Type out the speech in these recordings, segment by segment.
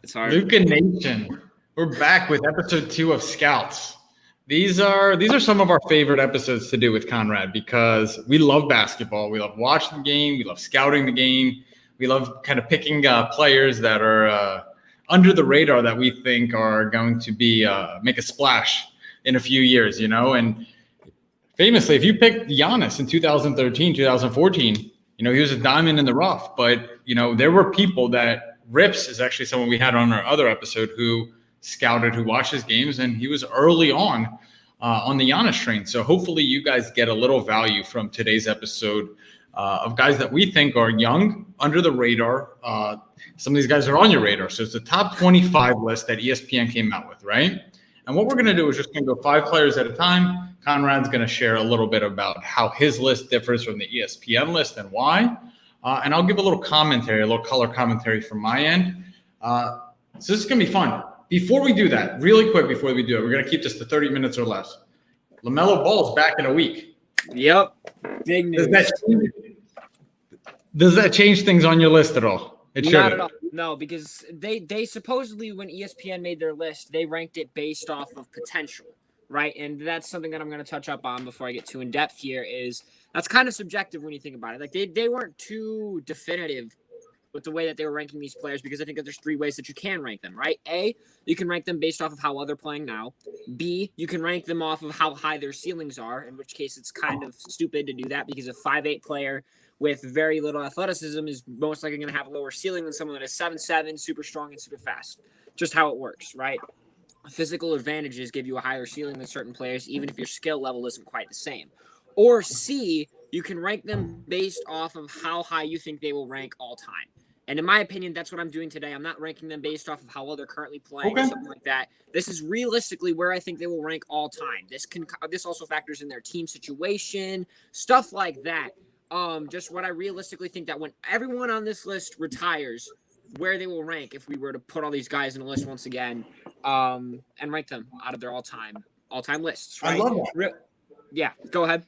It's hard. Luka Nation. We're back with episode 2 of Scouts. These are some of our favorite episodes to do with Conrad because we love basketball. We love watching the game. We love scouting the game. We love kind of picking players that are under the radar that we think are going to be make a splash in a few years, you know. And famously, if you picked Giannis in 2013, 2014, you know, he was a diamond in the rough. But, you know, there were people that Rips is actually someone we had on our other episode who scouted, who watched his games, and he was early on the Giannis train. So hopefully you guys get a little value from today's episode of guys that we think are young, under the radar. Some of these guys are on your radar. So it's the top 25 list that ESPN came out with, right? And what we're going to do is just going to go 5 players at a time. Conrad's going to share a little bit about how his list differs from the ESPN list and why. And I'll give a little commentary, a little color commentary from my end. So this is going to be fun. Before we do that, really quick before we do it, we're going to keep this to 30 minutes or less. Lamella Ball's back in a week. Yep. Big news. Does that change things on your list at all? It Not at all. No, because they supposedly, when ESPN made their list, they ranked it based off of potential, right? And that's something that I'm going to touch up on before I get too in-depth here is that's kind of subjective when you think about it. Like, they weren't too definitive with the way that they were ranking these players because I think that there's 3 ways that you can rank them, right? A, you can rank them based off of how well they're playing now. B, you can rank them off of how high their ceilings are, in which case it's kind of stupid to do that because a 5'8" player with very little athleticism is most likely going to have a lower ceiling than someone that is 7'7", super strong and super fast. Just how it works, right? Physical advantages give you a higher ceiling than certain players, even if your skill level isn't quite the same. Or C, you can rank them based off of how high you think they will rank all time. And in my opinion, that's what I'm doing today. I'm not ranking them based off of how well they're currently playing or something like that. This is realistically where I think they will rank all time. This also factors in their team situation, stuff like that. Just what I realistically think that when everyone on this list retires, where they will rank if we were to put all these guys in a list once again, and rank them out of their all-time lists. Right? I love that. Yeah, go ahead.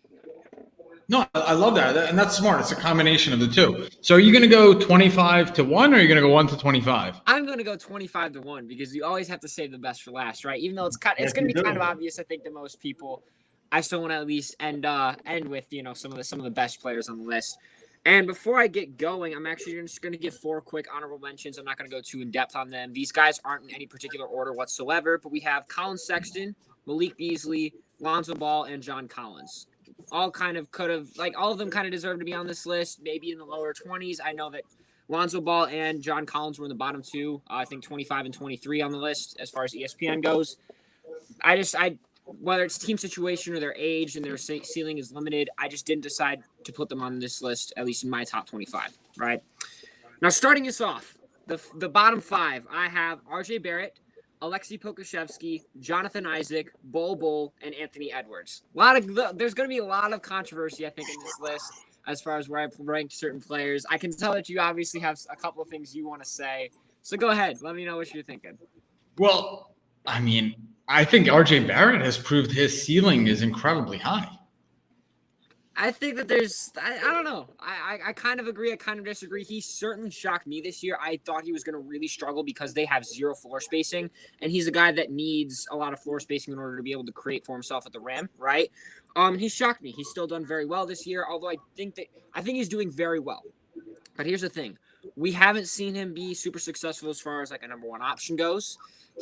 No, I love that. And that's smart. It's a combination of the two. So are you going to go 25 to 1 or are you going to go 1 to 25? I'm going to go 25 to 1 because you always have to save the best for last, right? Even though it's going to be kind of obvious, I think, to most people. I still want to at least end with, you know, some of the best players on the list. And before I get going, I'm actually just going to give 4 quick honorable mentions. I'm not going to go too in-depth on them. These guys aren't in any particular order whatsoever, but we have Colin Sexton, Malik Beasley, Lonzo Ball, and John Collins. All kind of could have, like, all of them kind of deserve to be on this list, maybe in the lower 20s. I know that Lonzo Ball and John Collins were in the bottom 2, I think 25 and 23 on the list as far as ESPN goes. Whether it's team situation or their age and their ceiling is limited, I just didn't decide to put them on this list, at least in my top 25, right? Now, starting us off, the bottom 5, I have RJ Barrett, Alexis Pokaszewski, Jonathan Isaac, Bol, and Anthony Edwards. There's going to be a lot of controversy, I think, in this list as far as where I've ranked certain players. I can tell that you obviously have a couple of things you want to say. So go ahead. Let me know what you're thinking. Well, I mean, I think RJ Barrett has proved his ceiling is incredibly high. I think that I don't know. I kind of agree. I kind of disagree. He certainly shocked me this year. I thought he was going to really struggle because they have 0 floor spacing, and he's a guy that needs a lot of floor spacing in order to be able to create for himself at the rim, right? He shocked me. He's still done very well this year, although I think he's doing very well. But here's the thing. We haven't seen him be super successful as far as like a number 1 option goes.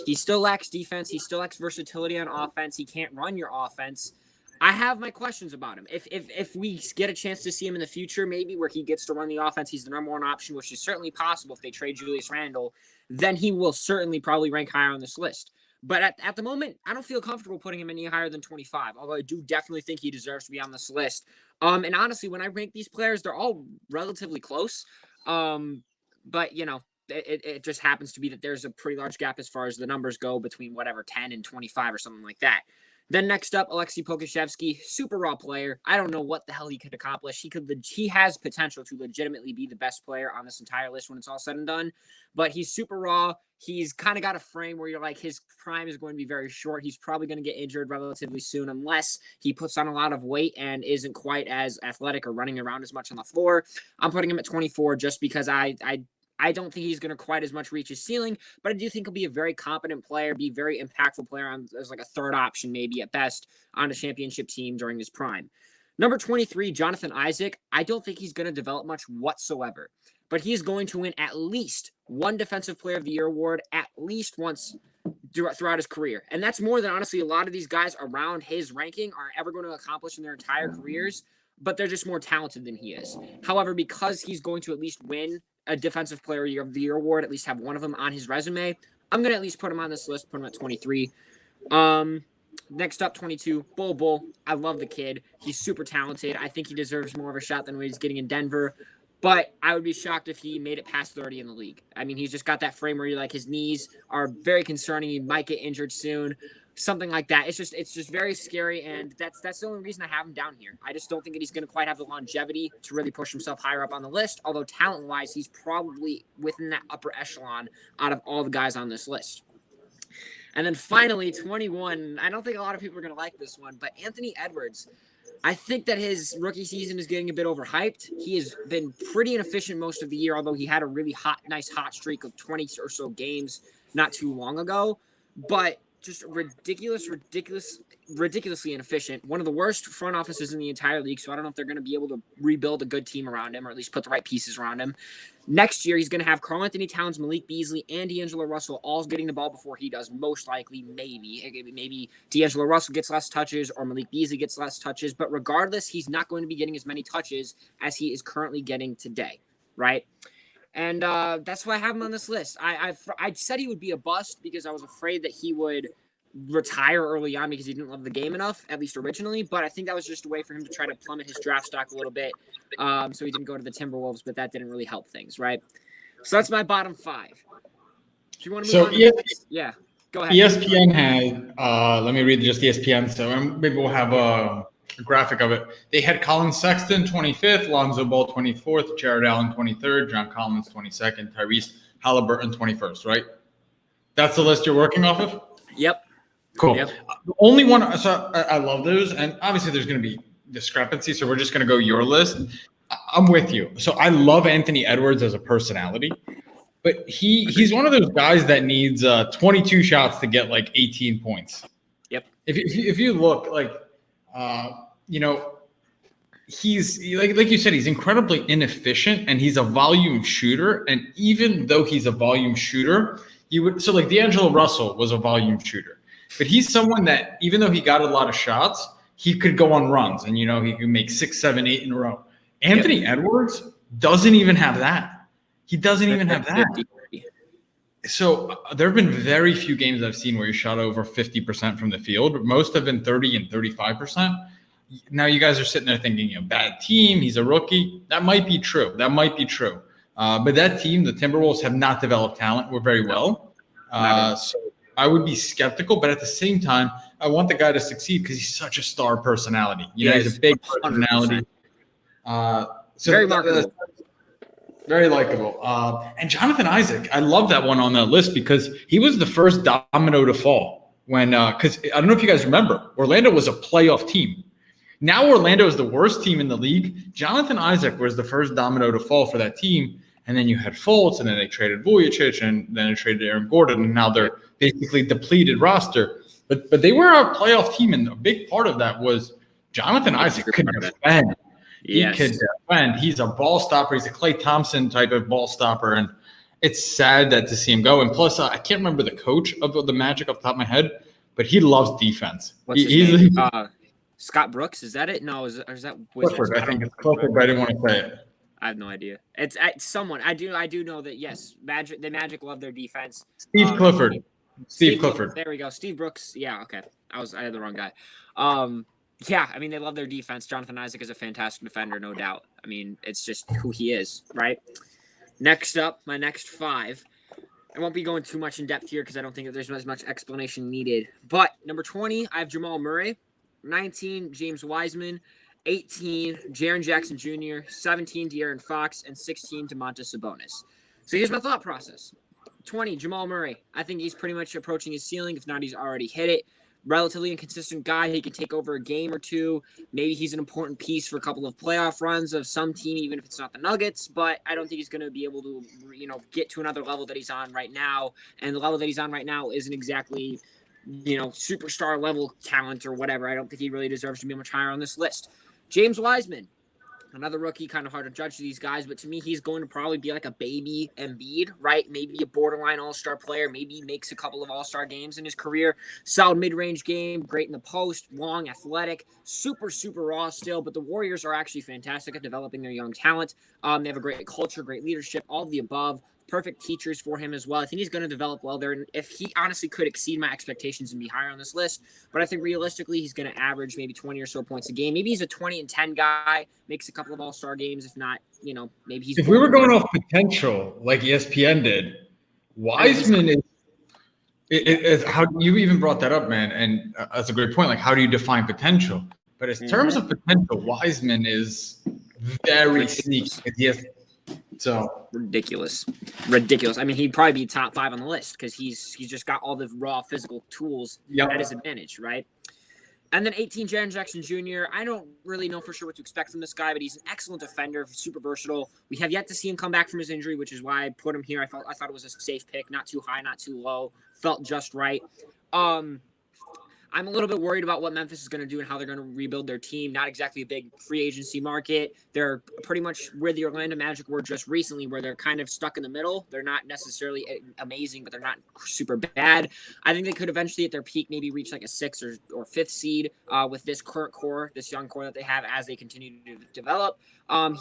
He still lacks defense. He still lacks versatility on offense. He can't run your offense. I have my questions about him. If we get a chance to see him in the future, maybe where he gets to run the offense, he's the number 1 option, which is certainly possible if they trade Julius Randle, then he will certainly probably rank higher on this list. But at the moment, I don't feel comfortable putting him any higher than 25, although I do definitely think he deserves to be on this list. And honestly, when I rank these players, they're all relatively close. But, you know, it just happens to be that there's a pretty large gap as far as the numbers go between whatever 10 and 25 or something like that. Then next up, Alexis Pokaszewski, super raw player. I don't know what the hell he could accomplish. He has potential to legitimately be the best player on this entire list when it's all said and done. But he's super raw. He's kind of got a frame where you're like, his prime is going to be very short. He's probably going to get injured relatively soon unless he puts on a lot of weight and isn't quite as athletic or running around as much on the floor. I'm putting him at 24 just because I I don't think he's going to quite as much reach his ceiling, but I do think he'll be a very competent player, be a very impactful player as like a third option, maybe at best, on a championship team during his prime. Number 23, Jonathan Isaac. I don't think he's going to develop much whatsoever, but he's going to win at least one Defensive Player of the Year award at least once throughout his career. And that's more than, honestly, a lot of these guys around his ranking are ever going to accomplish in their entire careers, but they're just more talented than he is. However, because he's going to at least win a Defensive Player of the Year award, at least have one of them on his resume, I'm going to at least put him on this list, put him at 23. Next up, 22, Bull. I love the kid. He's super talented. I think he deserves more of a shot than what he's getting in Denver. But I would be shocked if he made it past 30 in the league. I mean, he's just got that frame where his knees are very concerning. He might get injured soon, something like that. It's just very scary, and that's the only reason I have him down here. I just don't think that he's going to quite have the longevity to really push himself higher up on the list, although talent-wise, he's probably within that upper echelon out of all the guys on this list. And then finally, 21, I don't think a lot of people are going to like this one, but Anthony Edwards. I think that his rookie season is getting a bit overhyped. He has been pretty inefficient most of the year, although he had a really nice hot streak of 20 or so games not too long ago. But just ridiculously inefficient. One of the worst front offices in the entire league, so I don't know if they're going to be able to rebuild a good team around him or at least put the right pieces around him. Next year, he's going to have Karl-Anthony Towns, Malik Beasley, and D'Angelo Russell all getting the ball before he does, most likely, maybe D'Angelo Russell gets less touches or Malik Beasley gets less touches, but regardless, he's not going to be getting as many touches as he is currently getting today, right? And that's why I have him on this list. I said he would be a bust because I was afraid that he would retire early on because he didn't love the game enough, at least originally. But I think that was just a way for him to try to plummet his draft stock a little bit. So he didn't go to the Timberwolves, but that didn't really help things, right? So that's my bottom five. Do you want to move on? Yeah, go ahead. ESPN had, let me read just ESPN. So maybe we'll have a graphic of it. They had Colin Sexton 25th, Lonzo Ball 24th, Jared Allen 23rd, John Collins 22nd, Tyrese Halliburton 21st, right? That's the list you're working off of? Yep. Cool. Yep. The only one, so I love those, and obviously there's going to be discrepancy, so we're just going to go your list. I'm with you. So I love Anthony Edwards as a personality, but he's one of those guys that needs 22 shots to get like 18 points. Yep. If you look he's like you said, he's incredibly inefficient and he's a volume shooter. And even though he's a volume shooter, like D'Angelo Russell was a volume shooter, but he's someone that even though he got a lot of shots, he could go on runs and, he could make 6, 7, 8 in a row. Anthony Edwards doesn't even have that. He doesn't even have that. So there have been very few games I've seen where he shot over 50% from the field. Most have been 30 and 35%. Now you guys are sitting there thinking, bad team, he's a rookie. That might be true. But that team, the Timberwolves, have not developed talent very well. So I would be skeptical, but at the same time, I want the guy to succeed because he's such a star personality. He's a big personality. Very marketable. Very likable. And Jonathan Isaac, I love that one on that list because he was the first domino to fall when, because I don't know if you guys remember, Orlando was a playoff team. Now Orlando is the worst team in the league. Jonathan Isaac was the first domino to fall for that team. And then you had Fultz, and then they traded Vujicic, and then they traded Aaron Gordon, and now they're basically depleted roster. But they were a playoff team, and a big part of that was Jonathan Isaac could defend. Yes. He could defend. He's a ball stopper. He's a Klay Thompson type of ball stopper, and it's sad to see him go. And plus, I can't remember the coach of the Magic off the top of my head, but he loves defense. What's his name? Scott Brooks, is that it? No, is that Clifford? I think it's Clifford, but I didn't want to say it. I have no idea. It's someone. I do know that. Yes, the Magic love their defense. Steve Clifford. Steve Clifford. There we go. Steve Brooks. Yeah. Okay. I had the wrong guy. Yeah. I mean, they love their defense. Jonathan Isaac is a fantastic defender, no doubt. I mean, it's just who he is, right? Next up, my next five. I won't be going too much in depth here because I don't think that there's as much explanation needed. But number 20, I have Jamal Murray. 19, James Wiseman. 18, Jaren Jackson Jr., 17, De'Aaron Fox, and 16, Domantas Sabonis. So here's my thought process. 20, Jamal Murray. I think he's pretty much approaching his ceiling. If not, he's already hit it. relatively inconsistent guy. He can take over a game or two. Maybe he's an important piece for a couple of playoff runs of some team, even if it's not the Nuggets. But I don't think he's going to be able to, get to another level that he's on right now. And the level that he's on right now isn't exactly, superstar level talent or whatever. I don't think he really deserves to be much higher on this list. James Wiseman. Another rookie, kind of hard to judge these guys, but to me, he's going to probably be like a baby Embiid, right? Maybe a borderline all-star player. Maybe he makes a couple of all-star games in his career. Solid mid-range game, great in the post, long, athletic, super, super raw still. But the Warriors are actually fantastic at developing their young talent. They have a great culture, great leadership, all of the above. Perfect teachers for him as well. I think he's going to develop well there. And if he honestly could exceed my expectations and be higher on this list, but I think realistically he's going to average maybe 20 or so points a game. Maybe he's a 20 and 10 guy, makes a couple of all-star games. If not, maybe he's. If we were going off potential like ESPN did, Wiseman is how you even brought that up, man. And that's a great point. Like, how do you define potential? But in terms of potential, Wiseman is very sneaky. Yes. So ridiculous. I mean, he'd probably be top 5 on the list because he's just got all the raw physical tools at his advantage, right? And then 18, Jaren Jackson Jr. I don't really know for sure what to expect from this guy, but he's an excellent defender, super versatile. We have yet to see him come back from his injury, which is why I put him here. I thought it was a safe pick, not too high, not too low. Felt just right. I'm a little bit worried about what Memphis is going to do and how they're going to rebuild their team. Not exactly a big free agency market. They're pretty much where the Orlando Magic were just recently, where they're kind of stuck in the middle. They're not necessarily amazing, but they're not super bad. I think they could eventually at their peak maybe reach like a 6th or 5th seed with this current core, this young core that they have as they continue to develop.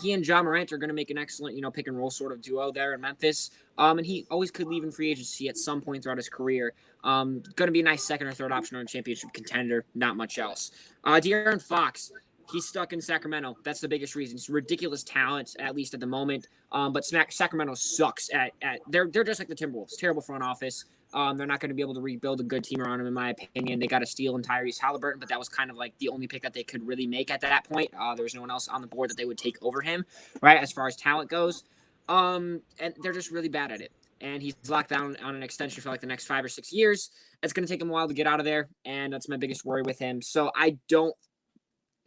He and Jamal Morant are going to make an excellent, pick and roll sort of duo there in Memphis. And he always could leave in free agency at some point throughout his career. Going to be a nice 2nd or 3rd option on a championship contender, not much else. De'Aaron Fox, he's stuck in Sacramento. That's the biggest reason. It's ridiculous talent, at least at the moment. But Sacramento sucks at they're just like the Timberwolves, terrible front office. They're not going to be able to rebuild a good team around him, in my opinion. They got to steal Tyrese Halliburton, but that was kind of like the only pick that they could really make at that point. There was no one else on the board that they would take over him, right, as far as talent goes. And they're just really bad at it. And he's locked down on an extension for like the next 5 or 6 years. It's going to take him a while to get out of there, and that's my biggest worry with him. So I don't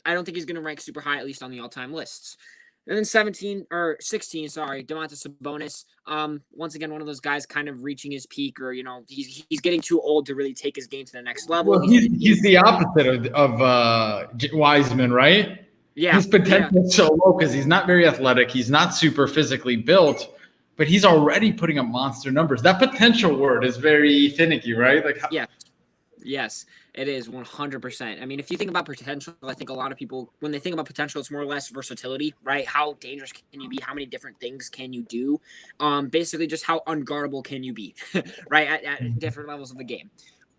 think he's going to rank super high, at least on the all-time lists. And then 16, Domantas Sabonis. Once again, one of those guys kind of reaching his peak, or he's getting too old to really take his game to the next level. Well, he's the opposite of Wiseman, right? Yeah, his potential is so low because he's not very athletic. He's not super physically built, but he's already putting up monster numbers. That potential word is very finicky, right? Yes, it is 100%. I mean, if you think about potential, I think a lot of people, when they think about potential, it's more or less versatility, right? How dangerous can you be? How many different things can you do? Basically, just how unguardable can you be, right? At different levels of the game.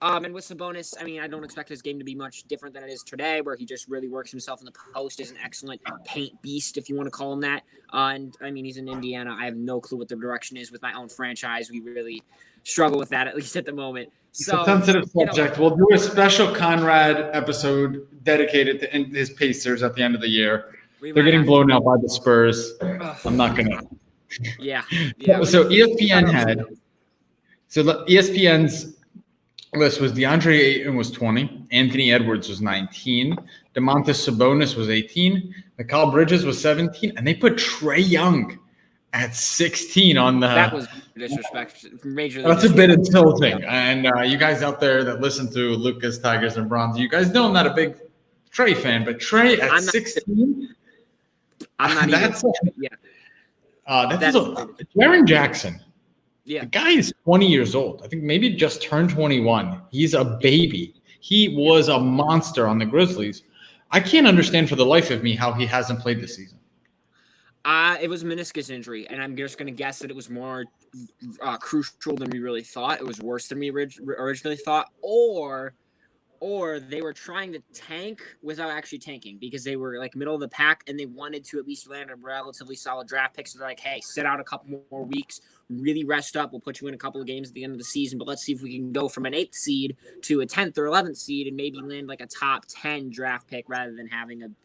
And with Sabonis, I mean, I don't expect his game to be much different than it is today, where he just really works himself in the post, is an excellent paint beast, if you want to call him that. And I mean, he's in Indiana. I have no clue what the direction is with my own franchise. We really struggle with that, at least at the moment. So, it's a sensitive subject. We'll do a special Conrad episode dedicated to his Pacers at the end of the year. They're getting blown out by the Spurs. I'm not going to. Yeah. So ESPN's list was DeAndre Ayton was 20, Anthony Edwards was 19, Domantas Sabonis was 18, Mikal Bridges was 17, and they put Trey Young at 16 on the. That was disrespect. That's a bit insulting. And you guys out there that listen to Lucas, Tigers, and Bronze, you guys know I'm not a big Trey fan, but Trey at 16. I'm not that's even. Yeah. That's Jaren Jackson. Yeah. The guy is 20 years old. I think maybe just turned 21. He's a baby. He was a monster on the Grizzlies. I can't understand for the life of me how he hasn't played this season. It was a meniscus injury, and I'm just going to guess that it was more crucial than we really thought. It was worse than we originally thought, or they were trying to tank without actually tanking because they were like middle of the pack and they wanted to at least land a relatively solid draft pick. So they're like, hey, sit out a couple more weeks, really rest up. We'll put you in a couple of games at the end of the season, but let's see if we can go from an 8th seed to a 10th or 11th seed and maybe land like a top 10 draft pick rather than having an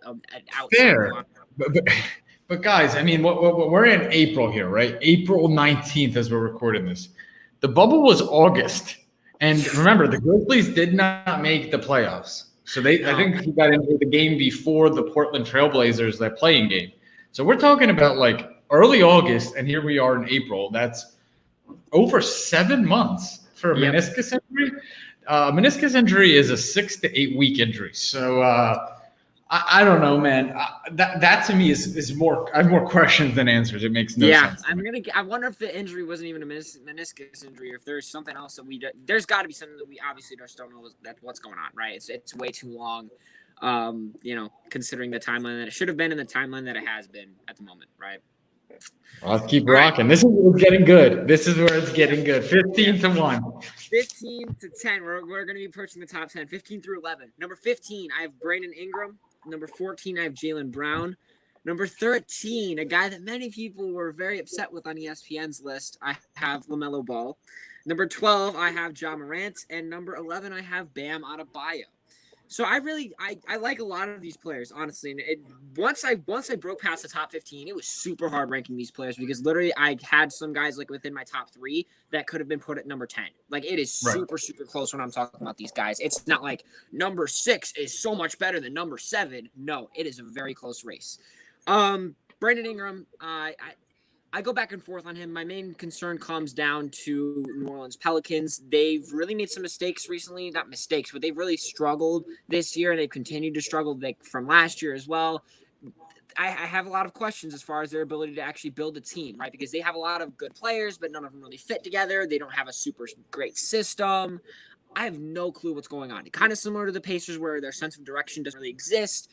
outside. Fair. But guys, I mean, we're in April here, right? April 19th as we're recording this. The bubble was August. And remember, the Grizzlies did not make the playoffs. So I think he got into the game before the Portland Trailblazers, that playing game. So we're talking about like early August, and here we are in April. That's over 7 months for a meniscus injury. Meniscus injury is a 6 to 8 week injury. So I don't know, man. That to me is more. I have more questions than answers. It makes no sense. I wonder if the injury wasn't even a meniscus injury, or if there's something else that there's got to be something that we obviously just don't know what's going on, right? It's way too long, considering the timeline that it should have been and the timeline that it has been at the moment, right? Well, let's keep rocking. Right. This is where it's getting good. This is where it's getting good. 15-1. 15-10. We're going to be approaching the top 10. 15 through 11. Number 15, I have Brandon Ingram. Number 14, I have Jaylen Brown. Number 13, a guy that many people were very upset with on ESPN's list, I have Lamella Ball. Number 12, I have Jamal Marant. And number 11, I have Bam Adebayo. So I like a lot of these players, honestly. And once I broke past the top 15, it was super hard ranking these players because literally I had some guys like within my top 3 that could have been put at number 10. Like it is super close when I'm talking about these guys. It's not like number 6 is so much better than number 7. No, it is a very close race. Brandon Ingram, I go back and forth on him. My main concern comes down to New Orleans Pelicans. They've really made some mistakes recently. Not mistakes, but they've really struggled this year, and they've continued to struggle from last year as well. I have a lot of questions as far as their ability to actually build a team, right? Because they have a lot of good players, but none of them really fit together. They don't have a super great system. I have no clue what's going on. Kind of similar to the Pacers where their sense of direction doesn't really exist.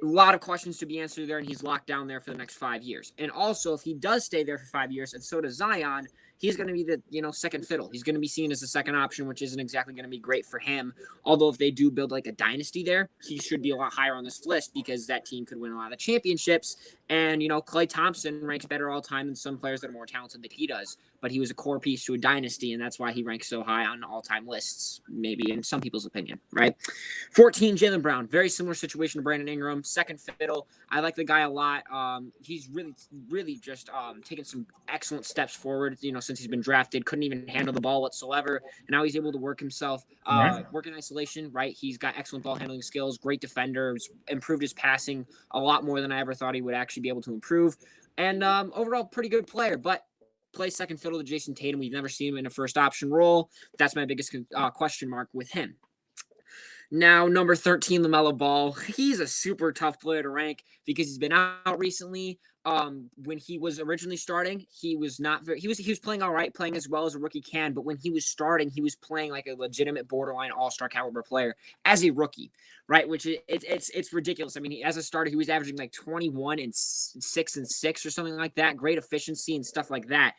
A lot of questions to be answered there, and he's locked down there for the next 5 years. And also, if he does stay there for 5 years, and so does Zion, he's going to be the second fiddle. He's going to be seen as a second option, which isn't exactly going to be great for him. Although if they do build like a dynasty there, he should be a lot higher on this list because that team could win a lot of championships. And Klay Thompson ranks better all time than some players that are more talented than he does. But he was a core piece to a dynasty, and that's why he ranks so high on all-time lists, maybe in some people's opinion, right? 14, Jaylen Brown. Very similar situation to Brandon Ingram. Second fiddle. I like the guy a lot. He's really just taken some excellent steps forward, since he's been drafted. Couldn't even handle the ball whatsoever. And now he's able to work himself, work in isolation, right? He's got excellent ball handling skills, great defender, he's improved his passing a lot more than I ever thought he would actually be able to improve. And overall, pretty good player, but plays second fiddle to Jason Tatum. We've never seen him in a first option role. That's my biggest question mark with him. Now, number 13, Lamella Ball. He's a super tough player to rank because he's been out recently. When he was originally starting, he was not very. He was playing all right, playing as well as a rookie can. But when he was starting, he was playing like a legitimate borderline all-star caliber player as a rookie, right? Which it's ridiculous. I mean, as a starter, he was averaging like 21 and 6 and 6 or something like that. Great efficiency and stuff like that.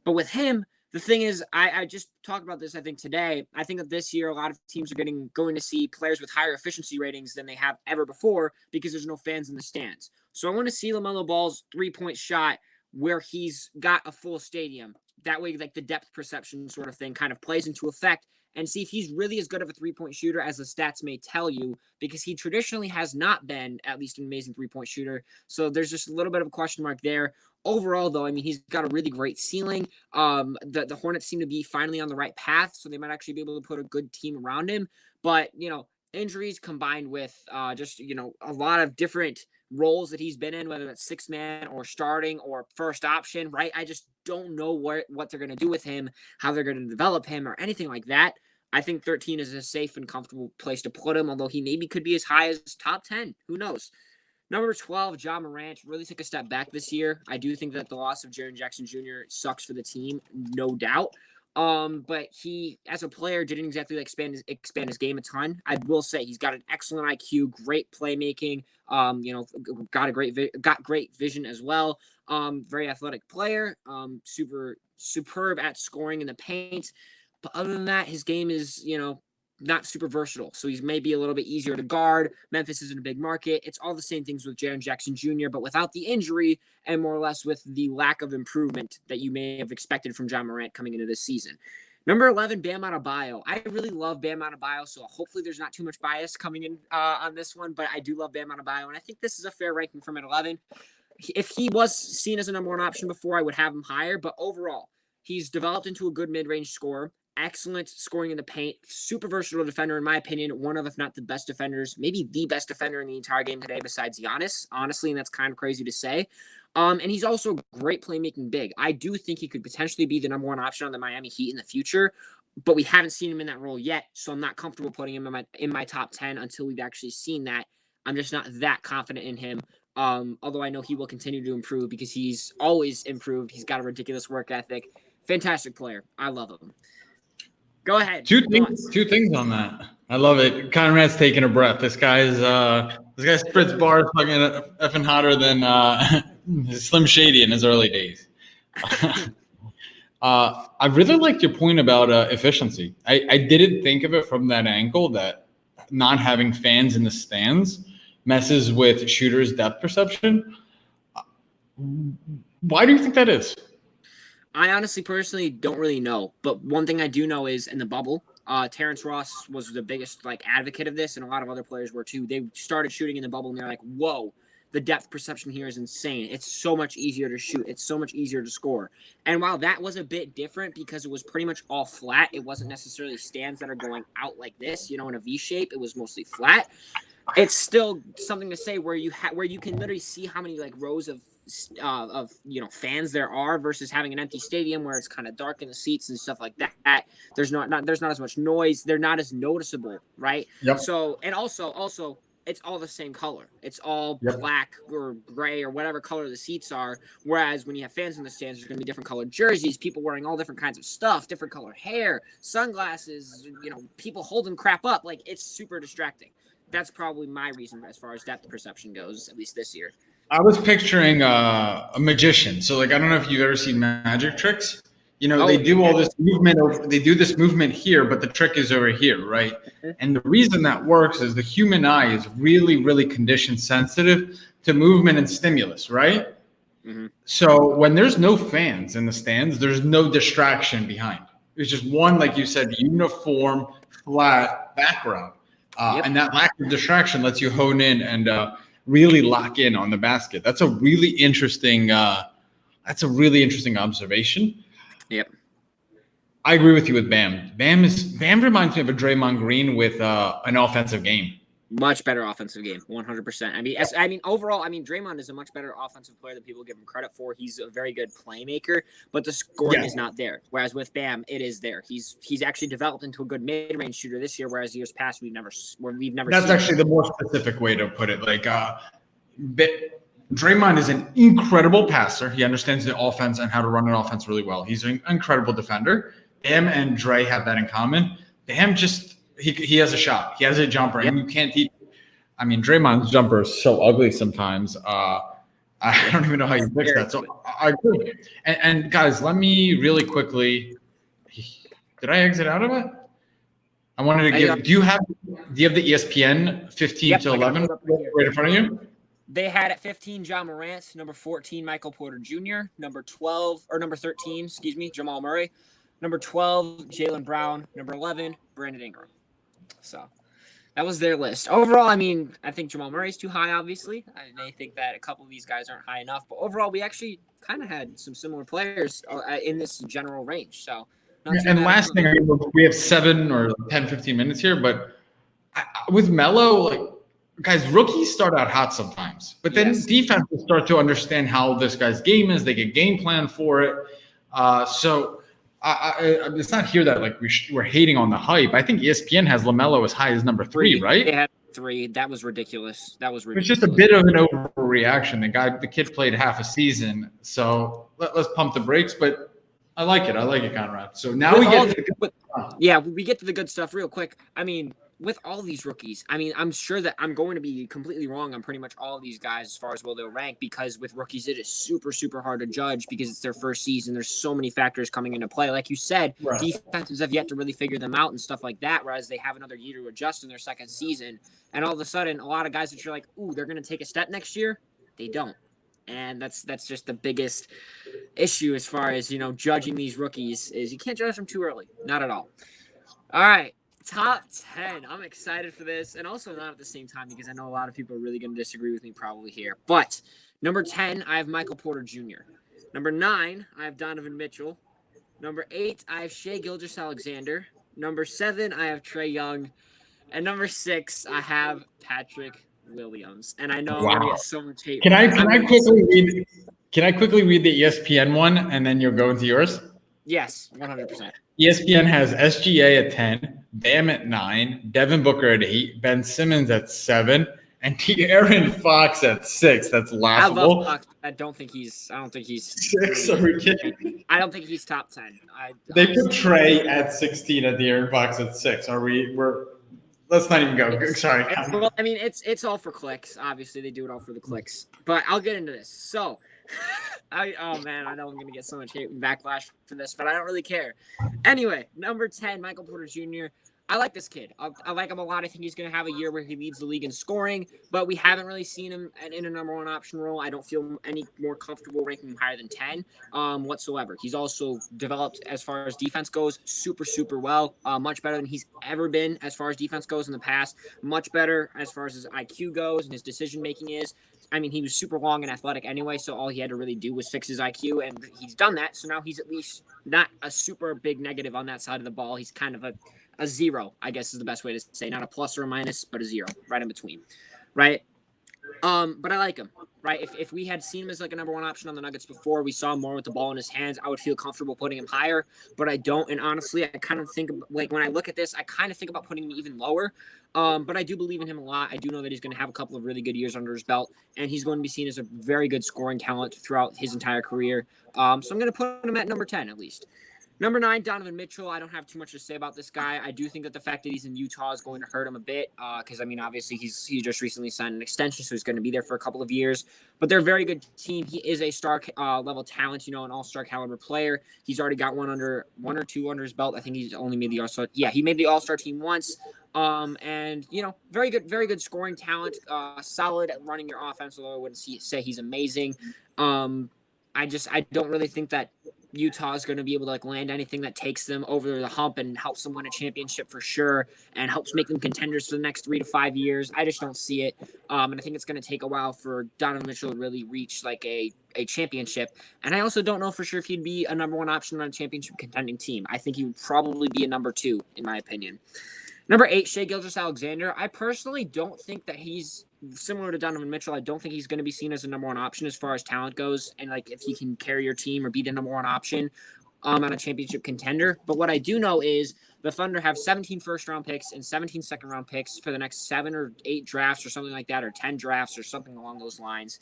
But with him, the thing is, I just talked about this, I think, today. I think that this year, a lot of teams are going to see players with higher efficiency ratings than they have ever before because there's no fans in the stands. So I want to see LaMelo Ball's three-point shot where he's got a full stadium. That way, like the depth perception sort of thing kind of plays into effect and see if he's really as good of a three-point shooter as the stats may tell you, because he traditionally has not been at least an amazing three-point shooter. So there's just a little bit of a question mark there. Overall, though, I mean, he's got a really great ceiling. The Hornets seem to be finally on the right path, so they might actually be able to put a good team around him. But, injuries combined with a lot of different roles that he's been in, whether it's sixth man or starting or first option, right? I just don't know what they're going to do with him, how they're going to develop him or anything like that. I think 13 is a safe and comfortable place to put him, although he maybe could be as high as top 10. Who knows? Number 12, Jamal Murray really took a step back this year. I do think that the loss of Jaren Jackson Jr. sucks for the team, no doubt. But he, as a player, didn't exactly expand his game a ton. I will say he's got an excellent IQ, great playmaking. Got great vision as well. Very athletic player. Superb at scoring in the paint. But other than that, his game is, not super versatile. So he's maybe a little bit easier to guard. Memphis isn't a big market. It's all the same things with Jaren Jackson Jr., but without the injury and more or less with the lack of improvement that you may have expected from Jamal Murray coming into this season. Number 11, Bam Adebayo. I really love Bam Adebayo, so hopefully there's not too much bias coming in on this one, but I do love Bam Adebayo, and I think this is a fair ranking from at 11. If he was seen as a number one option before, I would have him higher, but overall, he's developed into a good mid-range scorer. excellent scoring in the paint, super versatile defender, in my opinion. One of, if not the best defenders, maybe the best defender in the entire game today besides Giannis, honestly, and that's kind of crazy to say. And he's also great playmaking big. I do think he could potentially be the number one option on the Miami Heat in the future, but we haven't seen him in that role yet, so I'm not comfortable putting him in my top 10 until we've actually seen that. I'm just not that confident in him. Although I know he will continue to improve because he's always improved. He's got a ridiculous work ethic. Fantastic player. I love him. Go ahead. Two things on that. I love it. Conrad's taking a breath. This guy spits bars fucking effing hotter than Slim Shady in his early days. I really liked your point about efficiency. I didn't think of it from that angle, that not having fans in the stands messes with shooters' depth perception. Why do you think that is? I honestly, personally, don't really know. But one thing I do know is in the bubble, Terrence Ross was the biggest advocate of this, and a lot of other players were too. They started shooting in the bubble, and they're like, "Whoa, the depth perception here is insane. It's so much easier to shoot. It's so much easier to score." And while that was a bit different because it was pretty much all flat, it wasn't necessarily stands that are going out like this, in a V shape. It was mostly flat. It's still something to say where you can literally see how many rows of fans there are versus having an empty stadium where it's kind of dark in the seats and stuff like that. There's not as much noise. They're not as noticeable, right? Yep. So, and also it's all the same color. It's all black or gray or whatever color the seats are. Whereas when you have fans in the stands, there's going to be different colored jerseys, people wearing all different kinds of stuff, different color hair, sunglasses, people holding crap up. It's super distracting. That's probably my reason as far as depth perception goes, at least this year. I was picturing a magician. So, I don't know if you've ever seen magic tricks. They do all this movement. They do this movement here, but the trick is over here, right? Mm-hmm. And the reason that works is the human eye is really, really condition sensitive to movement and stimulus, right? Mm-hmm. So when there's no fans in the stands, there's no distraction behind. It's just one, like you said, uniform, flat background. And that lack of distraction lets you hone in and really lock in on the basket. That's a really interesting observation. Yep. I agree with you with Bam. Bam reminds me of a Draymond Green with an offensive game. Much better offensive game, 100%. Overall, Draymond is a much better offensive player than people give him credit for. He's a very good playmaker, but the scoring is not there. Whereas with Bam, it is there. He's actually developed into a good mid-range shooter this year, whereas years past we've never. That's actually the more specific way to put it. Draymond is an incredible passer. He understands the offense and how to run an offense really well. He's an incredible defender. Bam and Dre have that in common. Bam just he has a shot. He has a jumper, and you can't teach. Draymond's jumper is so ugly sometimes. I don't even know how you fix that. So I agree. And guys, let me really quickly. Did I exit out of it? I wanted to give. Do you have the ESPN 15 to 11 right in front of you? They had at 15 Jamal Morant, number 14 Michael Porter Jr., number 13, Jamal Murray, number 12 Jaylen Brown, number 11 Brandon Ingram. So that was their list. Overall, I think Jamal Murray's too high, obviously. I may think that a couple of these guys aren't high enough. But overall, we actually kind of had some similar players in this general range. So, and last thing, we have 7 or 10, 15 minutes here. But with Melo, guys, rookies start out hot sometimes. But then defenses start to understand how this guy's game is. They get game plan for it. So it's not here that we're hating on the hype. I think ESPN has LaMelo as high as number 3, right? They had 3. That was ridiculous. It's just a bit of an overreaction. The kid played half a season, so let's pump the brakes. But I like it. Conrad. So now we get to the good stuff. Yeah, we get to the good stuff real quick. With all these rookies, I'm sure that I'm going to be completely wrong on pretty much all of these guys as far as where they'll rank, because with rookies, it is super, super hard to judge because it's their first season. There's so many factors coming into play. Like you said, defenses have yet to really figure them out and stuff like that, whereas they have another year to adjust in their second season. And all of a sudden, a lot of guys that you're like, ooh, they're going to take a step next year, they don't. And that's just the biggest issue as far as, judging these rookies is you can't judge them too early. Not at all. All right. Top 10. I'm excited for this, and also not at the same time because I know a lot of people are really going to disagree with me probably here. But number 10, I have Michael Porter Jr. Number 9, I have Donovan Mitchell. Number 8, I have Shai Gilgeous-Alexander. Number 7, I have Trey Young. And number 6, I have Patrick Williams. And I know I'm gonna get so much hate. Can I quickly read the ESPN one and then you'll go into yours? Yes, 100%. ESPN has SGA at 10, Bam at 9, Devin Booker at 8, Ben Simmons at 7, and De'Aaron Fox at 6. That's laughable. I love Fox. I don't think he's 6. Are we kidding? I don't think he's top 10. They put Trey at 16 and De'Aaron Fox at 6. Let's not even go. Sorry. Well, I mean, it's all for clicks. Obviously, they do it all for the clicks. But I'll get into this. So, I know I'm gonna get so much hate and backlash for this, but I don't really care. Anyway, number 10, Michael Porter Jr. I like this kid. I like him a lot. I think he's going to have a year where he leads the league in scoring, but we haven't really seen him in a number one option role. I don't feel any more comfortable ranking him higher than 10 whatsoever. He's also developed as far as defense goes super, super well, much better than he's ever been as far as defense goes in the past, much better as far as his IQ goes and his decision-making is. I mean, he was super long and athletic anyway, so all he had to really do was fix his IQ, and he's done that. So now he's at least not a super big negative on that side of the ball. He's kind of a 0, I guess is the best way to say. Not a plus or a minus, but a 0, right in between, right? But I like him, right? If we had seen him as like a number one option on the Nuggets before, we saw him more with the ball in his hands, I would feel comfortable putting him higher, but I don't. And honestly, I kind of think, like, when I look at this, I kind of think about putting him even lower. But I do believe in him a lot. I do know that he's going to have a couple of really good years under his belt, and he's going to be seen as a very good scoring talent throughout his entire career. So I'm going to put him at number 10 at least. Number 9, Donovan Mitchell. I don't have too much to say about this guy. I do think that the fact that he's in Utah is going to hurt him a bit because, I mean, obviously he just recently signed an extension, so he's going to be there for a couple of years. But they're a very good team. He is a star level talent, an all-star caliber player. He's already got one or two under his belt. I think he's only made the all-star. Yeah, he made the all-star team once. And very good scoring talent, solid at running your offense, although I wouldn't say he's amazing. I don't really think that Utah is going to be able to land anything that takes them over the hump and helps them win a championship for sure and helps make them contenders for the next 3 to 5 years. I just don't see it. And I think it's going to take a while for Donovan Mitchell to really reach like a championship. And I also don't know for sure if he'd be a number one option on a championship contending team. I think he would probably be a number 2 in my opinion. Number 8, Shai Gilgeous-Alexander. I personally don't think that he's similar to Donovan Mitchell. I don't think he's going to be seen as a number one option as far as talent goes, and like if he can carry your team or be the number one option on a championship contender. But what I do know is the Thunder have 17 first-round picks and 17 second-round picks for the next 7 or 8 drafts or something like that, or 10 drafts or something along those lines.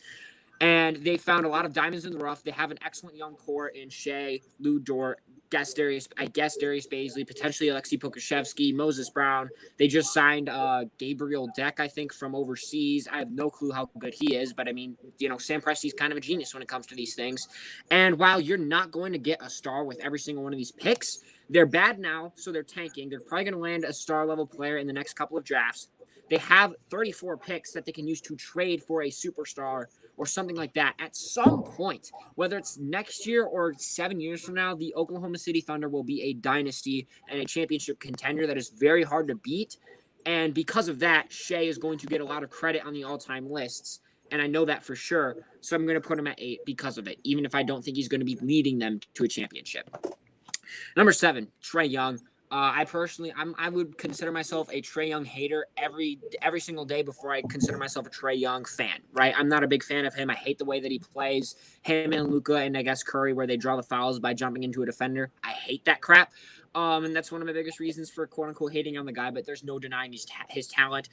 And they found a lot of diamonds in the rough. They have an excellent young core in Shay, Lou Dort, Darius Baisley, potentially Alexis Pokaszewski, Moses Brown. They just signed Gabriel Deck, I think, from overseas. I have no clue how good he is, but I mean, Sam Presti's kind of a genius when it comes to these things. And while you're not going to get a star with every single one of these picks, they're bad now, so they're tanking. They're probably going to land a star-level player in the next couple of drafts. They have 34 picks that they can use to trade for a superstar or something like that. At some point, whether it's next year or 7 years from now, the Oklahoma City Thunder will be a dynasty and a championship contender that is very hard to beat. And because of that, Shai is going to get a lot of credit on the all-time lists. And I know that for sure. So I'm going to put him at 8 because of it, even if I don't think he's going to be leading them to a championship. Number 7, Trey Young. I would consider myself a Trey Young hater every single day before I consider myself a Trey Young fan, right? I'm not a big fan of him. I hate the way that he plays. Him and Luka and I guess Curry, where they draw the fouls by jumping into a defender. I hate that crap. And that's one of my biggest reasons for quote-unquote hating on the guy, but there's no denying his talent.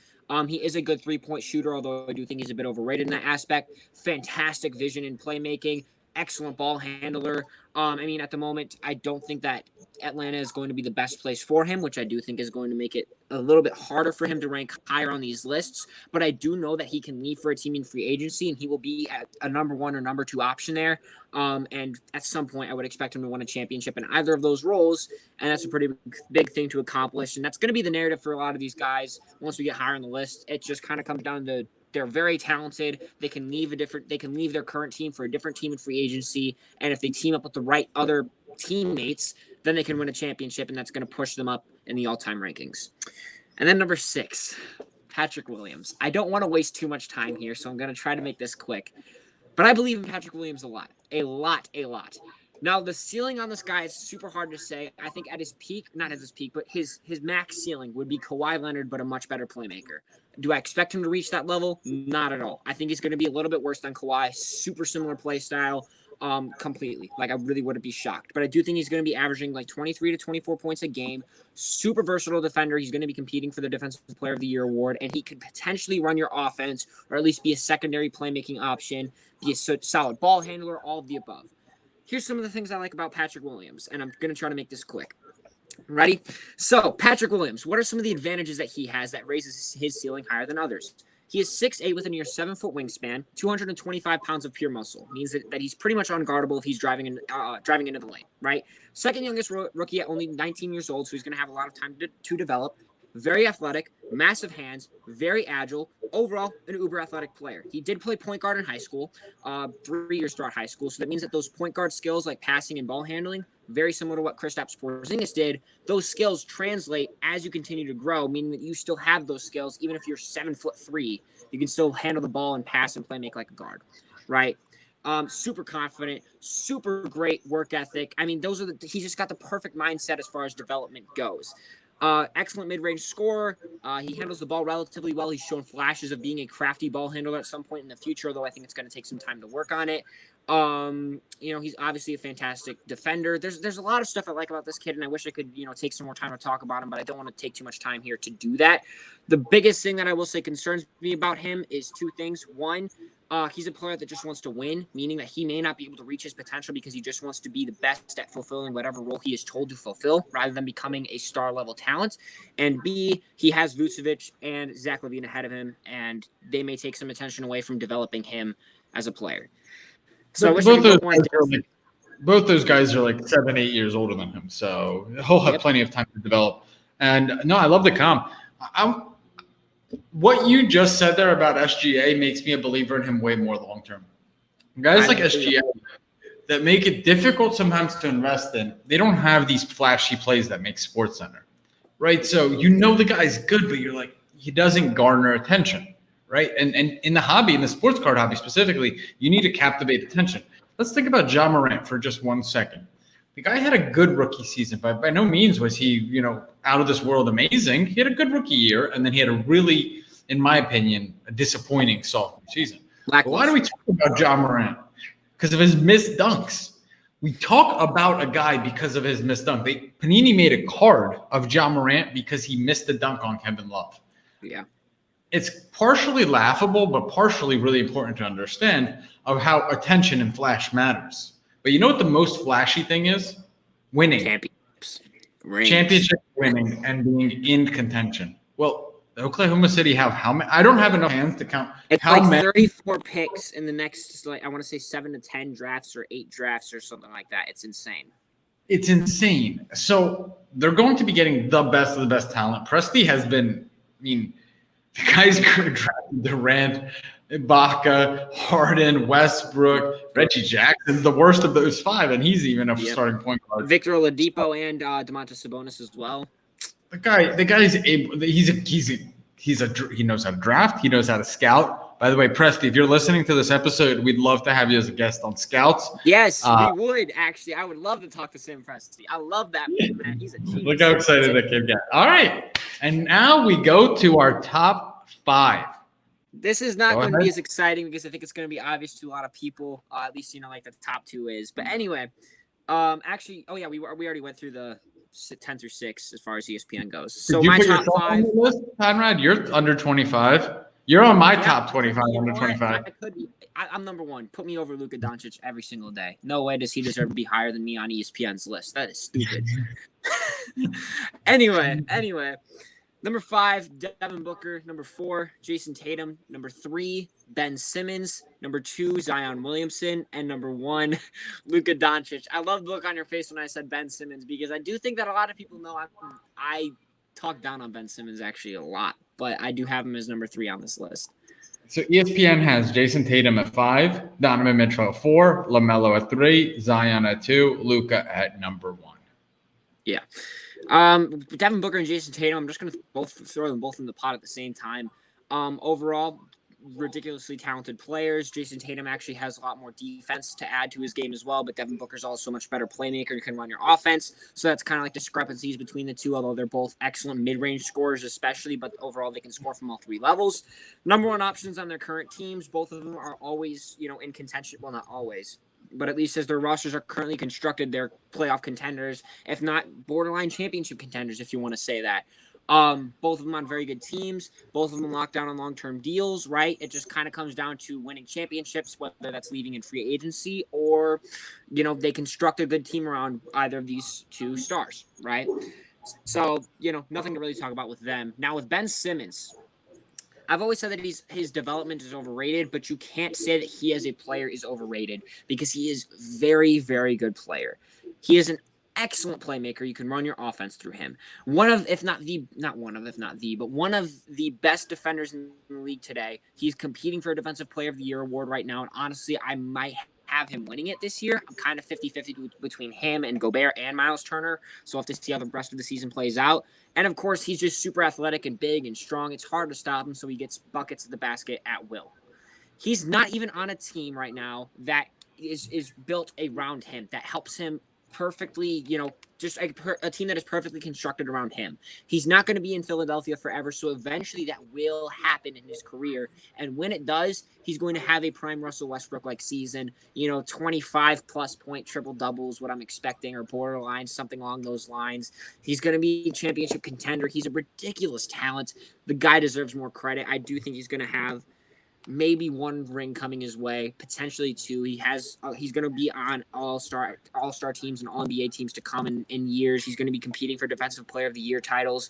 He is a good three-point shooter, although I do think he's a bit overrated in that aspect. Fantastic vision in playmaking. Excellent ball handler. At the moment, I don't think that Atlanta is going to be the best place for him, which I do think is going to make it a little bit harder for him to rank higher on these lists. But I do know that he can leave for a team in free agency, and he will be at a number 1 or number 2 option there. And at some point, I would expect him to win a championship in either of those roles, and that's a pretty big thing to accomplish. And that's going to be the narrative for a lot of these guys once we get higher on the list. It just kind of comes down to they're very talented. They can leave their current team for a different team in free agency, and if they team up with the right other teammates, then they can win a championship, and that's going to push them up in the all-time rankings. And then number 6, Patrick Williams. I don't want to waste too much time here, so I'm going to try to make this quick. But I believe in Patrick Williams a lot. Now, the ceiling on this guy is super hard to say. I think at his peak, not at his peak, but his max ceiling would be Kawhi Leonard, but a much better playmaker. Do I expect him to reach that level? Not at all. I think he's going to be a little bit worse than Kawhi. Super similar play style, completely. Like, I really wouldn't be shocked. But I do think he's going to be averaging like 23 to 24 points a game. Super versatile defender. He's going to be competing for the Defensive Player of the Year award, and he could potentially run your offense or at least be a secondary playmaking option, be a solid ball handler, all of the above. Here's some of the things I like about Patrick Williams, and I'm going to try to make this quick. Ready? So, Patrick Williams, what are some of the advantages that he has that raises his ceiling higher than others? He is 6'8" with a near 7-foot wingspan, 225 pounds of pure muscle. Means that he's pretty much unguardable if he's driving into the lane, right? Second youngest rookie at only 19 years old, so he's going to have a lot of time to develop. Very athletic, massive hands, very agile, overall an uber athletic player. He did play point guard in high school, 3 years throughout high school. So that means that those point guard skills like passing and ball handling, very similar to what Kristaps Porzingis did, those skills translate as you continue to grow, meaning that you still have those skills. Even if you're 7'3", you can still handle the ball and pass and play make like a guard, right? Super confident, super great work ethic. I mean, he's just got the perfect mindset as far as development goes. Excellent mid-range scorer. He handles the ball relatively well. He's shown flashes of being a crafty ball handler at some point in the future, although I think it's going to take some time to work on it. He's obviously a fantastic defender. There's a lot of stuff I like about this kid, and I wish I could, take some more time to talk about him, but I don't want to take too much time here to do that. The biggest thing that I will say concerns me about him is two things. One, he's a player that just wants to win, meaning that he may not be able to reach his potential because he just wants to be the best at fulfilling whatever role he is told to fulfill rather than becoming a star-level talent. And B, he has Vucevic and Zach LaVine ahead of him, and they may take some attention away from developing him as a player. So both those guys are like 7-8 years older than him, so he'll have plenty of time to develop. And no, I love the comp. What you just said there about SGA makes me a believer in him way more long term. Guys like SGA that make it difficult sometimes to invest in, they don't have these flashy plays that make SportsCenter, right? So the guy's good, but you're like, he doesn't garner attention, right? And in the hobby, in the sports card hobby specifically, you need to captivate attention. Let's think about Jamal Morant for just 1 second. The guy had a good rookie season, but by no means was he, out of this world amazing. He had a good rookie year, and then he had a really, in my opinion, a disappointing sophomore season. But why do we talk about Jamal Morant? Because of his missed dunks. We talk about a guy because of his missed dunk. Panini made a card of Jamal Morant because he missed a dunk on Kevin Love. Yeah. It's partially laughable, but partially really important to understand of how attention and flash matters. But you know what the most flashy thing is? Winning. Championship winning and being in contention. Well, Oklahoma City have how many? I don't have enough hands to count. It's how many? 34 picks in the next, I want to say 7 to 10 drafts or 8 drafts or something like that. It's insane. It's insane. So they're going to be getting the best of the best talent. Presti has been, the guys drafted Durant, Ibaka, Harden, Westbrook, Reggie Jackson's the worst of those 5, and he's even a starting point guard. Victor Oladipo and Domantas Sabonis as well. The guy's able. He knows how to draft. He knows how to scout. By the way, Presti, if you're listening to this episode, we'd love to have you as a guest on Scouts. Yes, we would actually. I would love to talk to Sam Presti. I love that man. He's a genius. Look how excited that kid got. All right, and now we go to our top 5. This is not going to be as exciting because I think it's going to be obvious to a lot of people. At least like the top 2 is. But anyway, we already went through the 10 through 6 as far as ESPN goes. So my top 5. Conrad, you're under 25. You're on my top 25 under 25. I could be. I'm number 1. Put me over Luka Doncic every single day. No way does he deserve to be higher than me on ESPN's list. That is stupid. Anyway. Number 5, Devin Booker. Number 4, Jason Tatum. Number 3, Ben Simmons. Number 2, Zion Williamson. And number 1, Luka Doncic. I love the look on your face when I said Ben Simmons because I do think that a lot of people know I talk down on Ben Simmons actually a lot, but I do have him as number 3 on this list. So ESPN has Jason Tatum at 5, Donovan Mitchell at 4, LaMelo at 3, Zion at 2, Luka at number 1. Yeah. Devin Booker and Jason Tatum, I'm just going to throw them both in the pot at the same time. Overall, ridiculously talented players. Jason Tatum actually has a lot more defense to add to his game as well, but Devin Booker's also a much better playmaker. You can run your offense. So that's kind of like discrepancies between the two, although they're both excellent mid-range scorers especially, but overall they can score from all three levels. Number one options on their current teams, both of them are always, in contention. Well, not always, but at least as their rosters are currently constructed, they're playoff contenders, if not borderline championship contenders, if you want to say that. Both of them on very good teams, both of them locked down on long-term deals, right? It just kind of comes down to winning championships, whether that's leaving in free agency or, they construct a good team around either of these two stars, right? So, nothing to really talk about with them. Now with Ben Simmons, I've always said that his development is overrated, but you can't say that he as a player is overrated because he is very, very good player. He is an excellent playmaker. You can run your offense through him. One of the best defenders in the league today. He's competing for a Defensive Player of the Year award right now, and honestly, I might have him winning it this year. I'm kind of 50-50 between him and Gobert and Miles Turner, so I'll have to see how the rest of the season plays out. And of course, he's just super athletic and big and strong. It's hard to stop him, so he gets buckets at the basket at will. He's not even on a team right now that is built around him, that helps him perfectly, just a team that is perfectly constructed around him. He's not going to be in Philadelphia forever, so eventually that will happen in his career. And when it does, he's going to have a prime Russell Westbrook-like season, 25-plus point triple-doubles, what I'm expecting, or borderline, something along those lines. He's going to be a championship contender. He's a ridiculous talent. The guy deserves more credit. I do think he's going to have maybe one ring coming his way, potentially two. He's going to be on all-star teams and all-NBA teams to come in years. He's going to be competing for Defensive Player of the Year titles.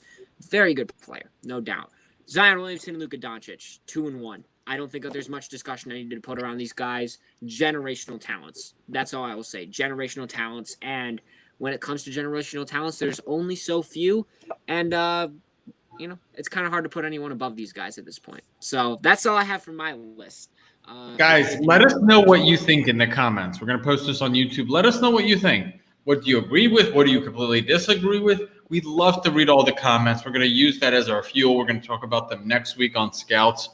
Very good player, no doubt. Zion Williamson and Luka Doncic, 2-1. I don't think that there's much discussion I need to put around these guys. Generational talents. That's all I will say. Generational talents. And when it comes to generational talents, there's only so few. And, it's kind of hard to put anyone above these guys at this point. So that's all I have for my list. Guys, let us know what you think in the comments. We're going to post this on YouTube. Let us know what you think. What do you agree with? What do you completely disagree with? We'd love to read all the comments. We're going to use that as our fuel. We're going to talk about them next week on Scouts.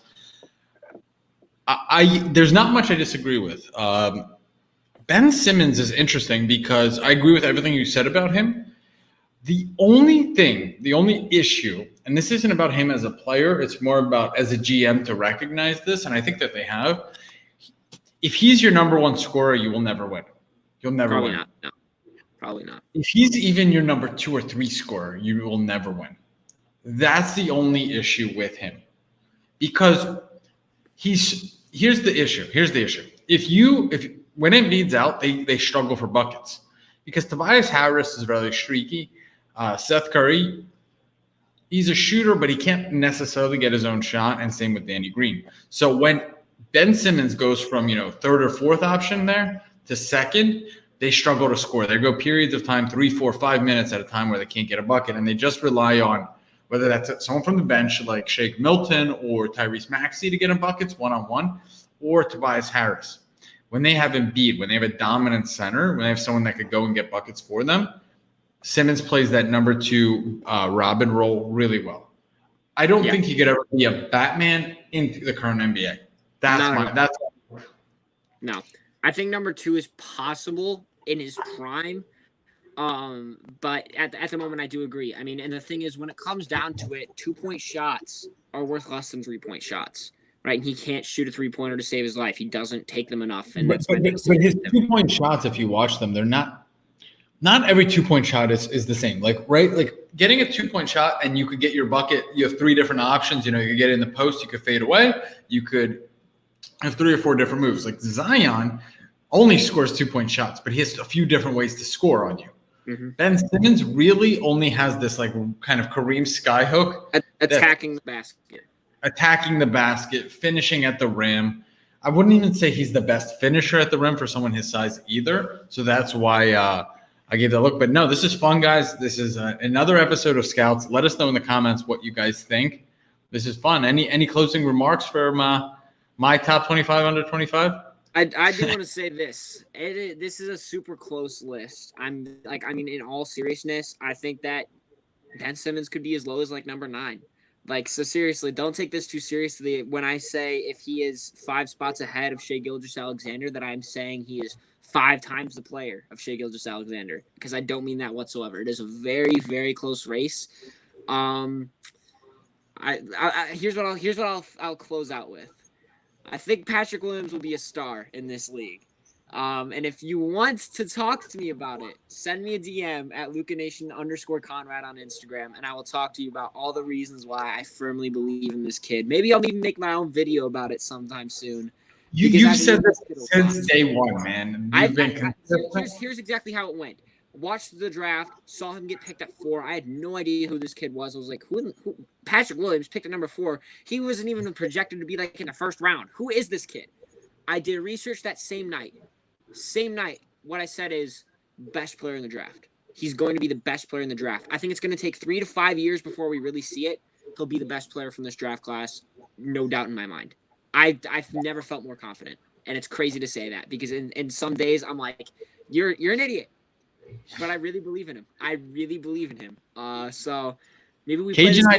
There's not much I disagree with. Ben Simmons is interesting because I agree with everything you said about him. The only issue, and this isn't about him as a player, it's more about as a GM to recognize this, and I think that they have. If he's your number one scorer, you will never win. You'll never win. Not. No. Probably not. If he's even your number 2 or 3 scorer, you will never win. That's the only issue with him. Because here's the issue. If when Embiid's out, they struggle for buckets. Because Tobias Harris is very streaky. Seth Curry, he's a shooter, but he can't necessarily get his own shot, and same with Danny Green. So when Ben Simmons goes from, third or fourth option there to second, they struggle to score. They go periods of time, 3, 4, 5 minutes at a time where they can't get a bucket, and they just rely on whether that's someone from the bench like Shake Milton or Tyrese Maxey to get him buckets one-on-one, or Tobias Harris. When they have Embiid, when they have a dominant center, when they have someone that could go and get buckets for them, Simmons plays that number 2 Robin role really well. I don't think he could ever be a Batman in the current NBA. No. I think number 2 is possible in his prime. But at the moment, I do agree. I mean, and the thing is, when it comes down to it, 2-point shots are worth less than 3-point shots. Right, and he can't shoot a 3-pointer to save his life. He doesn't take them enough, and that's but his 2-point shots, if you watch them, they're not every 2-point shot is the same. Like getting a 2-point shot and you could get your bucket. You have 3 different options. You could get it in the post. You could fade away. You could have 3 or 4 different moves. Like Zion only scores 2-point shots, but he has a few different ways to score on you. Mm-hmm. Ben Simmons really only has this kind of Kareem skyhook, attacking the basket, finishing at the rim. I wouldn't even say he's the best finisher at the rim for someone his size either. So that's why I gave that look. But no, this is fun, guys. This is another episode of Scouts. Let us know in the comments what you guys think. This is fun. Any closing remarks for my top 25 under 25? I do want to say this. This is a super close list. In all seriousness, I think that Ben Simmons could be as low as number 9. Like, so seriously, don't take this too seriously when I say if he is 5 spots ahead of Shai Gilgeous-Alexander, that I'm saying he is 5 times the player of Shai Gilgeous-Alexander, because I don't mean that whatsoever. It is a very, very close race. Here's what I'll close out with. I think Patrick Williams will be a star in this league. And if you want to talk to me about it, send me a DM at Luka Nation _Conrad on Instagram, and I will talk to you about all the reasons why I firmly believe in this kid. Maybe I'll even make my own video about it sometime soon. You've said this since day one, man. Here's exactly how it went. Watched the draft, saw him get picked at 4. I had no idea who this kid was. I was like, who Patrick Williams picked at number 4. He wasn't even projected to be like in the first round. Who is this kid? I did research that same night. What I said is best player in the draft. He's going to be the best player in the draft. I think it's going to take 3 to 5 years before we really see it. He'll be the best player from this draft class. No doubt in my mind. I've never felt more confident. And it's crazy to say that because in some days I'm like, you're an idiot. But I really believe in him. So maybe we Cage and I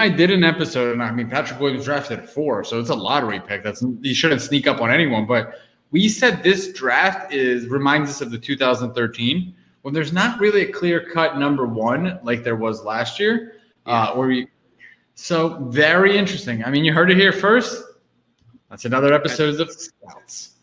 did an episode, and I mean Patrick Williams drafted at 4, so it's a lottery pick. You shouldn't sneak up on anyone. But we said this draft reminds us of the 2013 when there's not really a clear-cut number 1 like there was last year. So very interesting. I mean, you heard it here first. That's another episode of Scouts.